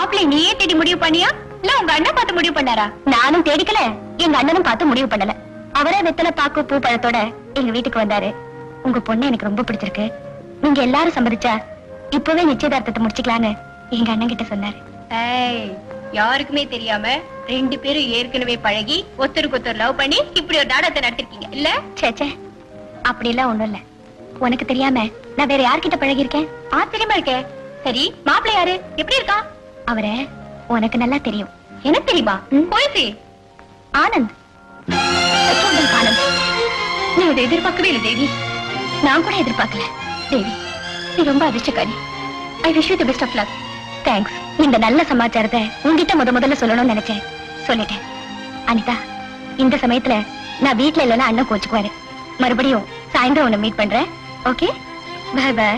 மாப்பிள்ளை நீயே தேடி முடிவு பண்ணியா இல்ல உங்க அண்ணன் பார்த்து முடிவு பண்ணாரா? நானும் தேடிக்கல, எங்க அண்ணனும் பார்த்து முடிவு பண்ணல. அவரே வெத்தலை பாக்கு பூ பழத்தோட எங்க வீட்டுக்கு வந்தாரு. உங்க பொண்ணு எனக்கு ரொம்ப பிடிச்சிருக்கு, நீங்க எல்லாரும் சம்மதிச்சா இப்பவே நிச்சயதார்த்தத்தை முடிச்சுக்கலான்னு எங்க அண்ணன் கிட்ட சொன்னாரு. யாருக்குமே தெரியாம 2 பேரும் ஏற்கனவே பழகி ஒருத்தருக்கு ஒருத்தர் லவ் பண்ணி இப்படி ஒரு நாடகத்தை நடத்திருக்கீங்க இல்ல? சேச்சே, அப்படி எல்லாம் ஒண்ணும் இல்ல. உனக்கு தெரியாம நான் வேற யார்கிட்ட பழகி இருக்கேன்? ஆச்சரியமா இருக்கே. சரி, மாப்பிள்ளை யாரு, எப்படி இருக்கான்? அவரை உனக்கு நல்லா தெரியும். எனக்கு தெரியுமா? போயிசி ஆனந்த். ஆனந்த், நீ இதை எதிர்பார்க்கவே இல்லை தேவி. நான் கூட எதிர்பார்க்கல தேவி. நீ ரொம்ப அதிர்ஷ்டக்காரி. I wish you the best of luck. Thanks. இந்த நல்ல சமாச்சாரத்தை உங்ககிட்ட முதல்ல சொல்லணும்னு நினைச்சேன், சொல்லிட்டேன். அனிதா, இந்த சமயத்துல நான் வீட்டுல இல்லைன்னா அண்ணன் கோச்சுக்குவாரு. மறுபடியும் சாயந்தரம் உன்னை மீட் பண்றேன். Okay, bye by.